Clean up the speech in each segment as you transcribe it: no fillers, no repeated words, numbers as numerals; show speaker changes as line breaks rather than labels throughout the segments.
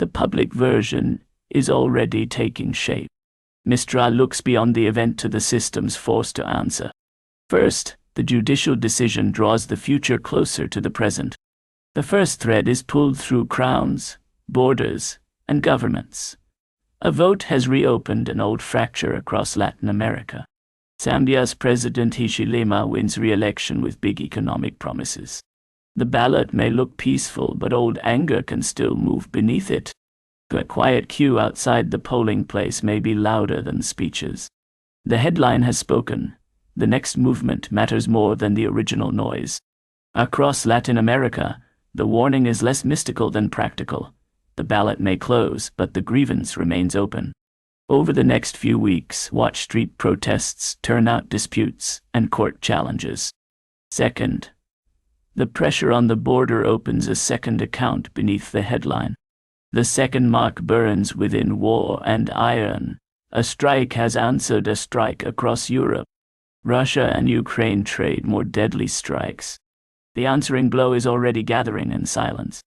The public version is already taking shape. Mistral looks beyond the event to the systems forced to answer. First, the judicial decision draws the future closer to the present. The first thread is pulled through crowns, borders, and governments. A vote has reopened an old fracture across Latin America. Zambia's President Hichilema wins re-election with big economic promises. The ballot may look peaceful, but old anger can still move beneath it. A quiet queue outside the polling place may be louder than speeches. The headline has spoken. The next movement matters more than the original noise. Across Latin America, the warning is less mystical than practical. The ballot may close, but the grievance remains open. Over the next few weeks, watch street protests, turnout disputes, and court challenges. Second, the pressure on the border opens a second account beneath the headline. The second mark burns within war and iron. A strike has answered a strike across Europe. Russia and Ukraine trade more deadly strikes. The answering blow is already gathering in silence.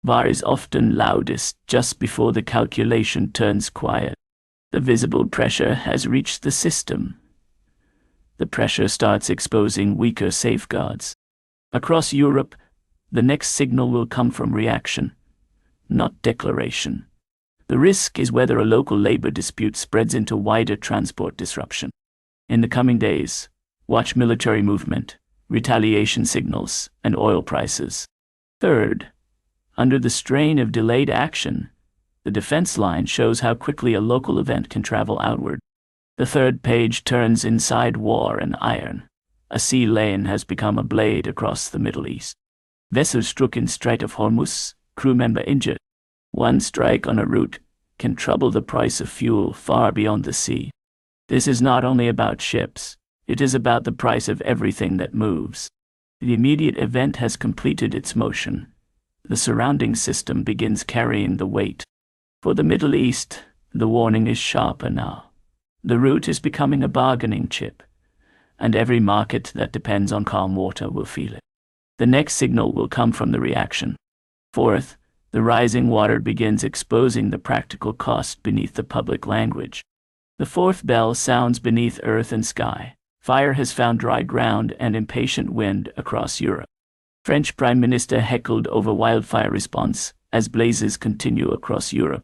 VAR is often loudest just before the calculation turns quiet. The visible pressure has reached the system. The pressure starts exposing weaker safeguards. Across Europe, the next signal will come from reaction, not declaration. The risk is whether a local labor dispute spreads into wider transport disruption. In the coming days, watch military movement, retaliation signals, and oil prices. Third, under the strain of delayed action, the defense line shows how quickly a local event can travel outward. The third page turns inside war and iron. A sea lane has become a blade across the Middle East. Vessel struck in Strait of Hormuz, crew member injured. One strike on a route can trouble the price of fuel far beyond the sea. This is not only about ships, it is about the price of everything that moves. The immediate event has completed its motion. The surrounding system begins carrying the weight. For the Middle East, the warning is sharper now. The route is becoming a bargaining chip, and every market that depends on calm water will feel it. The next signal will come from the reaction. Fourth, the rising water begins exposing the practical cost beneath the public language. The fourth bell sounds beneath earth and sky. Fire has found dry ground and impatient wind across Europe. French Prime Minister heckled over wildfire response as blazes continue across Europe.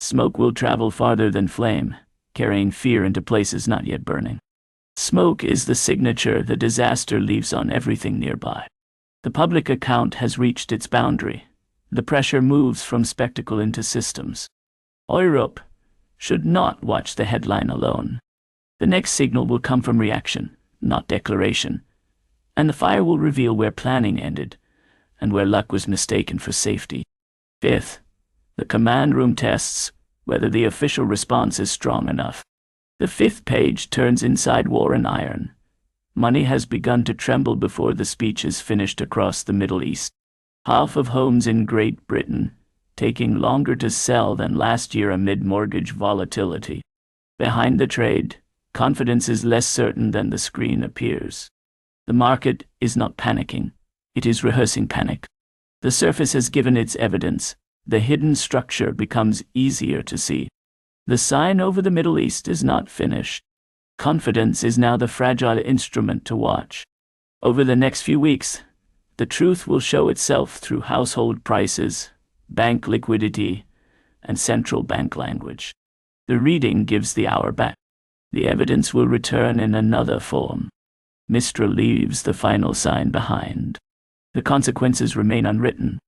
Smoke will travel farther than flame, carrying fear into places not yet burning. Smoke is the signature the disaster leaves on everything nearby. The public account has reached its boundary. The pressure moves from spectacle into systems. Europe should not watch the headline alone. The next signal will come from reaction, not declaration, and the fire will reveal where planning ended and where luck was mistaken for safety. Fifth, the command room tests whether the official response is strong enough. The fifth page turns inside war and iron. Money has begun to tremble before the speech is finished across the Middle East. Half of homes in Great Britain taking longer to sell than last year amid mortgage volatility. Behind the trade, confidence is less certain than the screen appears. The market is not panicking, it is rehearsing panic. The surface has given its evidence, the hidden structure becomes easier to see. The sign over the Middle East is not finished. Confidence is now the fragile instrument to watch. Over the next few weeks, the truth will show itself through household prices, bank liquidity, and central bank language. The reading gives the hour back. The evidence will return in another form. Mistral leaves the final sign behind. The consequences remain unwritten.